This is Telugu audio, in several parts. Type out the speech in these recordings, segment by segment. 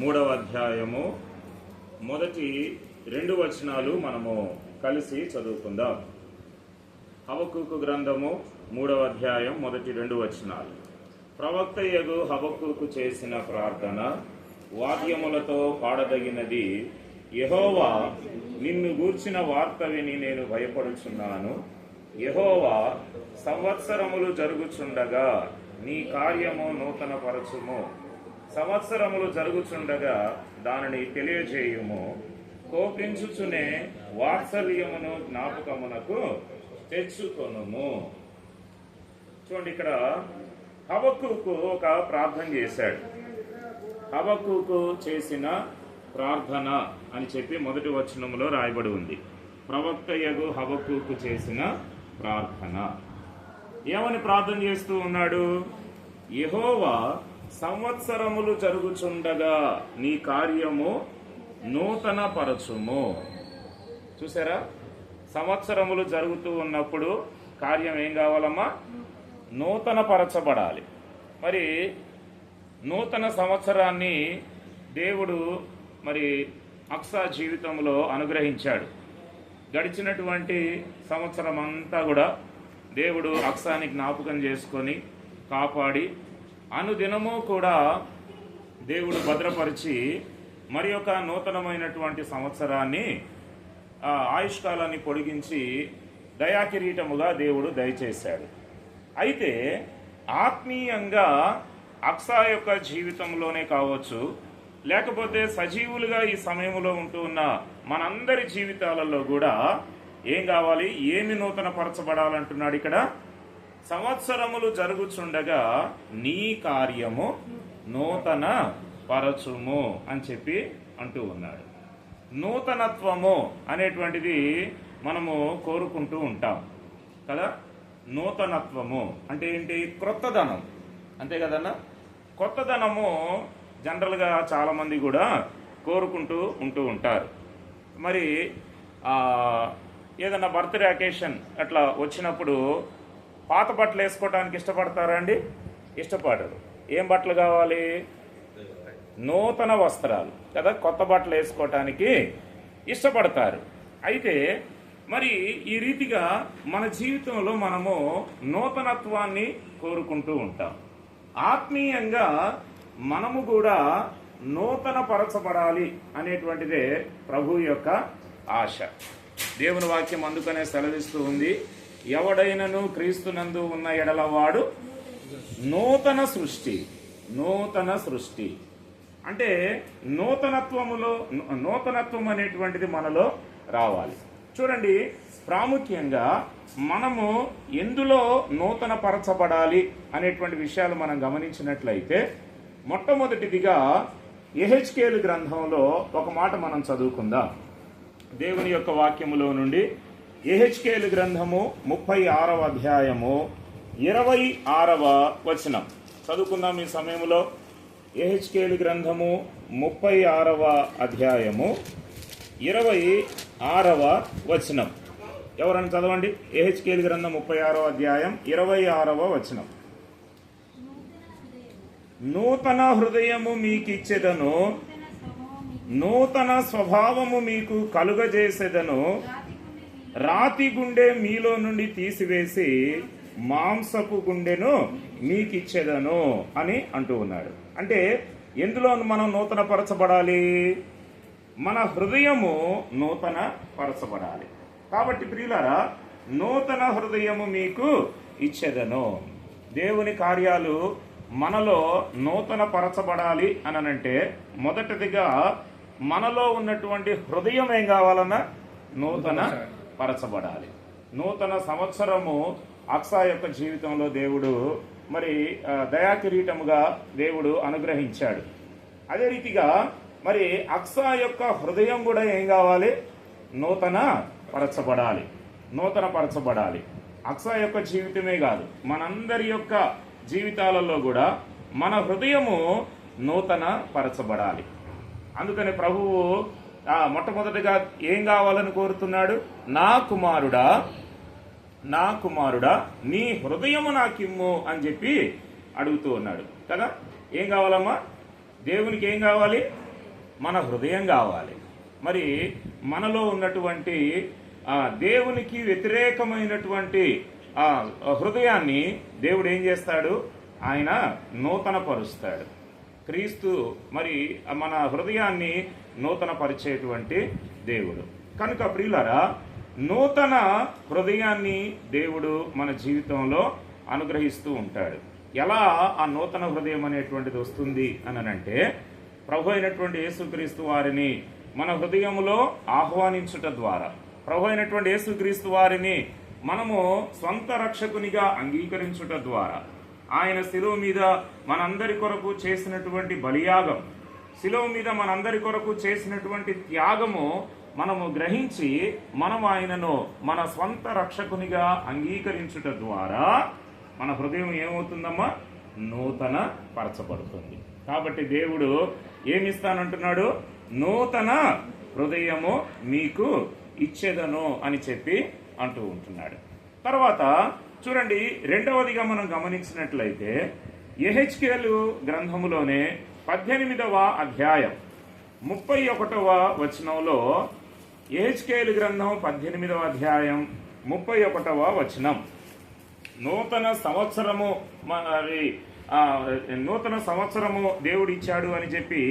3వ అధ్యాయము మొదటి 2 వచనాలు మనము కలిసి చదువుకుందాం. హబక్కూకు గ్రంథము 3వ అధ్యాయం మొదటి 2 వచనాలు. ప్రవక్తయగు హబక్కూకు చేసిన ప్రార్థన వాద్యములతో పాడదగినది. యెహోవా, నిన్ను గూర్చిన వార్త విని నేను భయపడుచున్నాను. యెహోవా, సంవత్సరములు జరుగుచుండగా నీ కార్యము నూతన పరచుము. సంవత్సరములు జరుగుచుండగా దానిని తెలియజేయుము. కోపించుచునే వాత్సల్యమును జ్ఞాపకమునకు తెచ్చుకొనుము. చూడండి, ఇక్కడ హబక్కూకు ఒక ప్రార్థన చేశాడు. హబక్కూకు చేసిన ప్రార్థన అని చెప్పి మొదటి వచనంలో రాయబడి ఉంది. ప్రవక్తయగు హబక్కూకు చేసిన ప్రార్థన. ఏమని ప్రార్థన చేస్తూ ఉన్నాడు? యెహోవా, సంవత్సరములు జరుగుచుండగా నీ కార్యము నూతన పరచుము. చూసారా, సంవత్సరములు జరుగుతూ ఉన్నప్పుడు కార్యం ఏం కావాలమ్మా? నూతన పరచబడాలి. మరి నూతన సంవత్సరాన్ని దేవుడు మరి అక్సా జీవితంలో అనుగ్రహించాడు. గడిచినటువంటి సంవత్సరం అంతా కూడా దేవుడు అక్సాని జ్ఞాపకం చేసుకొని కాపాడి అనుదినము కూడా దేవుడు భద్రపరిచి మరి ఒక నూతనమైనటువంటి సంవత్సరాన్ని ఆయుష్కాలాన్ని పొడిగించి దయాకిరీటముగా దేవుడు దయచేశాడు. అయితే ఆత్మీయంగా అక్సా యొక్క జీవితంలోనే కావచ్చు, లేకపోతే సజీవులుగా ఈ సమయంలో ఉంటూ ఉన్న మనందరి జీవితాలలో కూడా ఏం కావాలి? ఏమి నూతన పరచబడాలంటున్నాడు ఇక్కడ? సంవత్సరములు జరుగుచుండగా నీ కార్యము నూతన పరచుము అని చెప్పి అంటూ ఉన్నాడు. నూతనత్వము అనేటువంటిది మనము కోరుకుంటూ ఉంటాం కదా. నూతనత్వము అంటే ఏంటి? క్రొత్తదనం, అంతే కదన్నా. కొత్తదనము జనరల్గా చాలామంది కూడా కోరుకుంటూ ఉంటూ ఉంటారు. మరి ఏదన్నా బర్త్డే అకేషన్ అట్లా వచ్చినప్పుడు పాత బట్టలు వేసుకోవడానికి ఇష్టపడతారా అండి? ఇష్టపడరు. ఏం బట్టలు కావాలి? నూతన వస్త్రాలు కదా, కొత్త బట్టలు వేసుకోవటానికి ఇష్టపడతారు. అయితే మరి ఈ రీతిగా మన జీవితంలో మనము నూతనత్వాన్ని కోరుకుంటూ ఉంటాం. ఆత్మీయంగా మనము కూడా నూతన పరచబడాలి అనేటువంటిదే ప్రభు యొక్క ఆశ. దేవుని వాక్యం అందుకనే సెలవిస్తూ ఉంది, ఎవడైనను క్రీస్తునందు ఉన్న ఎడలవాడు నూతన సృష్టి. నూతన సృష్టి అంటే నూతనత్వం అనేటువంటిది మనలో రావాలి. చూడండి, ప్రాముఖ్యంగా మనము ఎందులో నూతన పరచబడాలి అనేటువంటి విషయాలు మనం గమనించినట్లయితే, మొట్టమొదటిదిగా యెహెజ్కేలు గ్రంథంలో ఒక మాట మనం చదువుకుందాం. దేవుని యొక్క వాక్యములో నుండి యెహెజ్కేలు గ్రంథము 36వ అధ్యాయము 26వ వచనం చదువుకుందాం ఈ సమయంలో. యెహెజ్కేలు గ్రంథము 36వ అధ్యాయము 26వ వచనం. ఎవరన్నా చదవండి. యెహెజ్కేలు గ్రంథం 36వ అధ్యాయం 26వ వచనం. నూతన హృదయము మీకిచ్చెదను, నూతన స్వభావము మీకు కలుగజేసేదను, రాతి గుండె మీలో నుండి తీసివేసి మాంసపు గుండెను మీకిచ్చేదను అని అంటూ ఉన్నాడు. అంటే ఎందులో మనం నూతన పరచబడాలి? మన హృదయము నూతన పరచబడాలి. కాబట్టి ప్రియులారా, నూతన హృదయము మీకు ఇచ్చేదను. దేవుని కార్యాలు మనలో నూతన పరచబడాలి అనంటే మొదటిదిగా మనలో ఉన్నటువంటి హృదయం ఏం కావాలన్నా? నూతన పరచబడాలి. నూతన సంవత్సరము అక్సా యొక్క జీవితంలో దేవుడు మరి దయాకిరీటముగా దేవుడు అనుగ్రహించాడు. అదే రీతిగా మరి అక్సా యొక్క హృదయం కూడా ఏం కావాలి? నూతన పరచబడాలి. నూతన పరచబడాలి. అక్సా యొక్క జీవితమే కాదు, మనందరి యొక్క జీవితాలలో కూడా మన హృదయము నూతన పరచబడాలి. అందుకని ప్రభువు మొట్టమొదటిగా ఏం కావాలని కోరుతున్నాడు? నా కుమారుడా నీ హృదయము నాకిమ్ము అని చెప్పి అడుగుతూ ఉన్నాడు కదా. ఏం కావాలమ్మా? దేవునికి ఏం కావాలి? మన హృదయం కావాలి. మరి మనలో ఉన్నటువంటి దేవునికి వ్యతిరేకమైనటువంటి హృదయాన్ని దేవుడు ఏం చేస్తాడు? ఆయన నూతన పరుస్తాడు. క్రీస్తు మరి మన హృదయాన్ని నూతన పరిచేటువంటి దేవుడు. కనుక ప్రియులారా, నూతన హృదయాన్ని దేవుడు మన జీవితంలో అనుగ్రహిస్తూ ఉంటాడు. ఎలా ఆ నూతన హృదయం అనేటువంటిది వస్తుంది అనంటే, ప్రభు అయినటువంటి యేసుక్రీస్తు వారిని మన హృదయంలో ఆహ్వానించుట ద్వారా, ప్రభు అయినటువంటి యేసుక్రీస్తు వారిని మనము స్వంత రక్షకునిగా అంగీకరించుట ద్వారా, ఆయన శిలువ మీద మనందరి కొరకు చేసినటువంటి బలియాగం, శిలువ మీద మనందరి కొరకు చేసినటువంటి త్యాగము మనము గ్రహించి మనం ఆయనను మన స్వంత రక్షకునిగా అంగీకరించుట ద్వారా మన హృదయం ఏమవుతుందమ్మా? నూతన పరచబడుతుంది. కాబట్టి దేవుడు ఏమిస్తానంటున్నాడు? నూతన హృదయము మీకు ఇచ్చేదను అని చెప్పి అంటూ ఉంటున్నాడు. తర్వాత చూడండి, రెండవదిగా మనం గమనించినట్లయితే యెహెజ్కేలు గ్రంథములోనే 18వ అధ్యాయం 31వ వచనంలో, యెహెజ్కేలు గ్రంథం 18వ అధ్యాయం 31వ వచనం, నూతన సంవత్సరము దేవుడు ఇచ్చాడు అని చెప్పి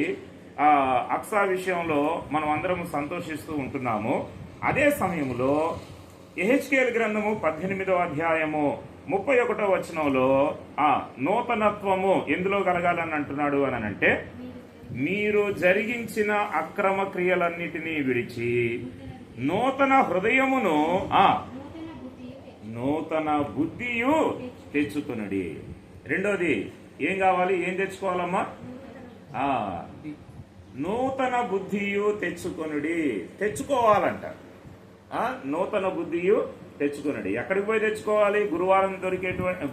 అక్సా విషయంలో మనం అందరం సంతోషిస్తూ ఉంటున్నాము. అదే సమయంలో యెహెజ్కేలు గ్రంథము 18వ అధ్యాయము 31వ వచనంలో నూతనత్వము ఎందులో కలగాలని అంటున్నాడు అని అంటే, మీరు జరిగించిన అక్రమ క్రియలన్నిటినీ విడిచి నూతన హృదయమును నూతన బుద్ధియు తెచ్చుకొనుడి. రెండోది ఏం కావాలి? ఏం తెచ్చుకోవాలమ్మా? నూతన బుద్ధియు తెచ్చుకొనుడి. తెచ్చుకోవాలంట. నూతన బుద్ధియు తెచ్చుకొనుడి. ఎక్కడికి పోయి తెచ్చుకోవాలి?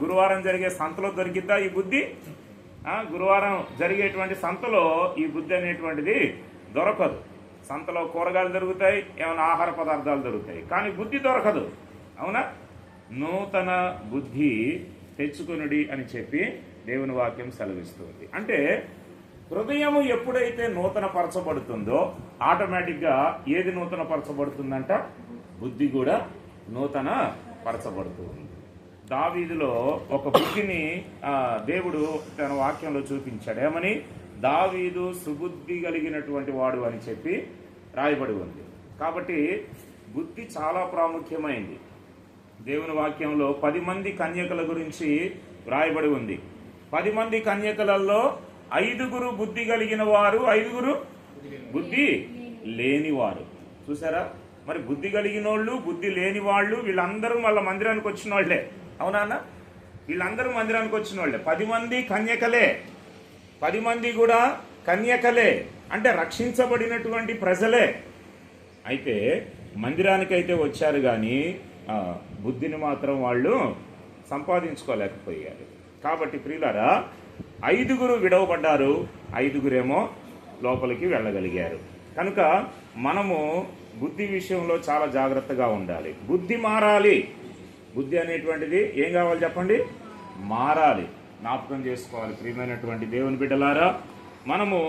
గురువారం జరిగే సంతలో దొరికిద్దా ఈ బుద్ధి? గురువారం జరిగేటువంటి సంతలో ఈ బుద్ధి అనేటువంటిది దొరకదు. సంతలో కూరగాయలు దొరుకుతాయి, ఏమైనా ఆహార పదార్థాలు దొరుకుతాయి, కానీ బుద్ధి దొరకదు. అవునా? నూతన బుద్ధి తెచ్చుకొనుడి అని చెప్పి దేవుని వాక్యం సెలవిస్తుంది. అంటే హృదయము ఎప్పుడైతే నూతన పరచబడుతుందో ఆటోమేటిక్గా ఏది నూతన పరచబడుతుందంట? బుద్ధి కూడా నూతన పరచబడుతుంది. దావీదులో ఒక బుద్ధిని దేవుడు తన వాక్యంలో చూపించాడు. ఏమని? దావీదు సుబుద్ధి కలిగినటువంటి వాడు అని చెప్పి రాయబడి ఉంది. కాబట్టి బుద్ధి చాలా ప్రాముఖ్యమైంది. దేవుని వాక్యంలో 10 మంది కన్యకల గురించి రాయబడి ఉంది. 10 మంది కన్యకలలో 5గురు బుద్ధి కలిగిన వారు, 5గురు బుద్ధి లేనివారు. చూసారా? మరి బుద్ధి కలిగిన వాళ్ళు, బుద్ధి లేని వాళ్ళు, వీళ్ళందరూ వాళ్ళ మందిరానికి వచ్చిన వాళ్లే. అవునా అన్న? వీళ్ళందరూ మందిరానికి వచ్చిన వాళ్ళే. 10 మంది కన్యకలే. 10 మంది కూడా కన్యకలే, అంటే రక్షించబడినటువంటి ప్రజలే. అయితే మందిరానికైతే వచ్చారు కానీ బుద్ధిని మాత్రం వాళ్ళు సంపాదించుకోలేకపోయారు. కాబట్టి ప్రియులారా, 5గురు విడవబడ్డారు, 5గురేమో లోపలికి వెళ్ళగలిగారు. కనుక మనము బుద్ధి విషయంలో చాలా జాగ్రత్తగా ఉండాలి. బుద్ధి మారాలి. బుద్ధి అనేటువంటిది ఏం కావాలి చెప్పండి? మారాలి. జ్ఞాపకం చేసుకోవాలి ప్రియమైనటువంటి దేవుని బిడ్డలారా. మనము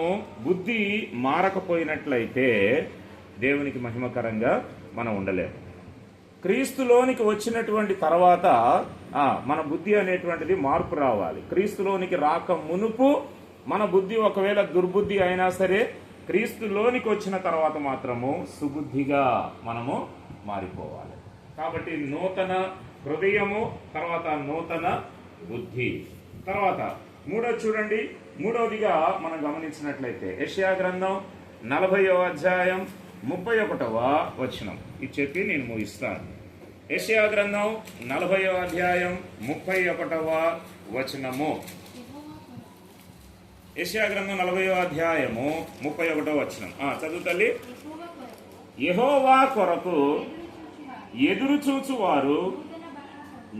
బుద్ధి మారకపోయినట్లయితే దేవునికి మహిమకరంగా మనం ఉండలేము. క్రీస్తులోనికి వచ్చినటువంటి తర్వాత మన బుద్ధి అనేటువంటిది మార్పు రావాలి. క్రీస్తులోనికి రాక మునుపు మన బుద్ధి ఒకవేళ దుర్బుద్ధి అయినా సరే, క్రీస్తులోనికి వచ్చిన తర్వాత మాత్రము సుబుద్ధిగా మనము మారిపోవాలి. కాబట్టి నూతన హృదయము, తర్వాత నూతన బుద్ధి. తర్వాత మూడోది చూడండి. మూడవదిగా మనం గమనించినట్లయితే యెషయా గ్రంథం 40వ అధ్యాయం 31వ వచనం. ఇది చెప్పి నేను ముగిస్తాను. యెషయా గ్రంథం 40వ అధ్యాయం 31వ వచనము. యెషయా గ్రంథం 40వ అధ్యాయము 31వ వచనం. చదువు తల్లి. యెహోవా కొరకు ఎదురు చూచువారు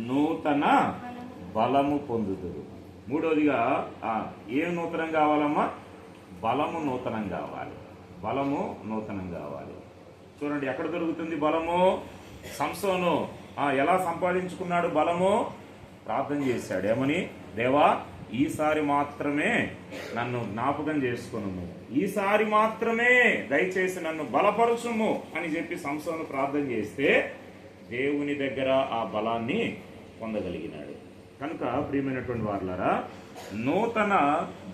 నూతన బలము పొందుదురు. మూడోదిగా ఏం నూతనం కావాలమ్మా? బలము నూతనం కావాలి. బలము నూతనం కావాలి. చూడండి, ఎక్కడ దొరుకుతుంది బలము? సంసోను ఎలా సంపాదించుకున్నాడు బలము? ప్రార్థన చేశాడు. ఏమని? దేవా ఈసారి మాత్రమే నన్ను జ్ఞాపకం చేసుకొనుము, ఈసారి మాత్రమే దయచేసి నన్ను బలపరచుము అని చెప్పి సంసోను ప్రార్థన చేస్తే దేవుని దగ్గర ఆ బలాన్ని పొందగలిగినాడు. కనుక ప్రియమైనటువంటి వారులారా, నూతన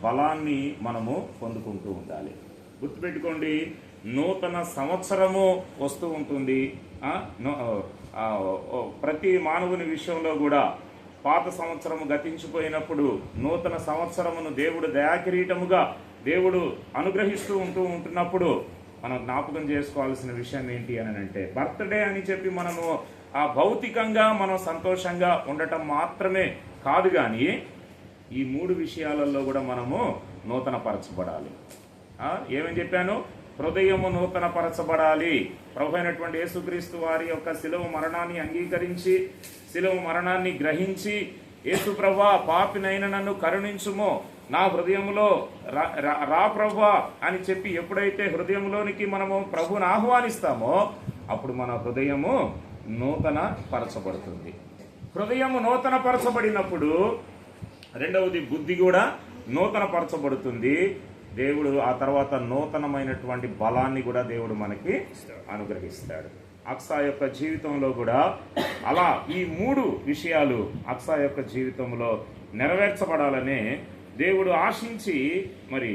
బలాన్ని మనము పొందుకుంటూ ఉండాలి. గుర్తుపెట్టుకోండి, నూతన సంవత్సరము వస్తూ ఉంటుంది. ప్రతి మానవుని విషయంలో కూడా పాత సంవత్సరము గతించిపోయినప్పుడు నూతన సంవత్సరమును దేవుడు దయాకిరీటముగా దేవుడు అనుగ్రహిస్తూ ఉంటున్నప్పుడు మనం జ్ఞాపకం చేసుకోవాల్సిన విషయం ఏంటి అని అంటే, బర్త్డే అని చెప్పి మనము ఆ భౌతికంగా మనం సంతోషంగా ఉండటం మాత్రమే కాదు, కానీ ఈ 3 విషయాలలో కూడా మనము నూతన పరచబడాలి. ఏమని చెప్పాను? హృదయము నూతన పరచబడాలి. ప్రభు అయినటువంటి యేసుక్రీస్తు వారి యొక్క శిలువ మరణాన్ని అంగీకరించి, శిలువ మరణాన్ని గ్రహించి, యేసు ప్రభువా పాపినైన నన్ను కరుణించుము, నా హృదయంలో రా ప్రభువా అని చెప్పి ఎప్పుడైతే హృదయంలోనికి మనము ప్రభువుని ఆహ్వానిస్తామో అప్పుడు మన హృదయము నూతన పరచబడుతుంది. హృదయము నూతన పరచబడినప్పుడు రెండవది బుద్ధి కూడా నూతన పరచబడుతుంది. దేవుడు ఆ తర్వాత నూతనమైనటువంటి బలాన్ని కూడా దేవుడు మనకి అనుగ్రహిస్తాడు. అక్సా యొక్క జీవితంలో కూడా అలా ఈ 3 విషయాలు అక్సా యొక్క జీవితంలో నెరవేర్చబడాలనే దేవుడు ఆశించి మరి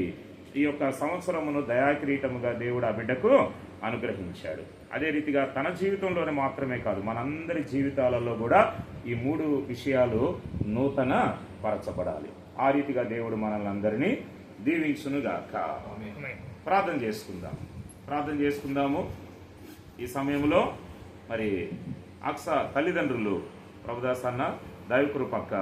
ఈ యొక్క సంవత్సరమును దయాకిరీటముగా దేవుడు ఆ బిడ్డకు అనుగ్రహించాడు. అదే రీతిగా తన జీవితంలోనే మాత్రమే కాదు, మనందరి జీవితాలలో కూడా ఈ 3 విషయాలు నూతన పరచబడాలి. ఆ రీతిగా దేవుడు మనల్ని అందరినీ దీవించునుగాక. ప్రార్థన చేసుకుందాము. ఈ సమయంలో మరి అక్సా తల్లిదండ్రులు ప్రభుదాస్ అన్న, దైవకృపక్క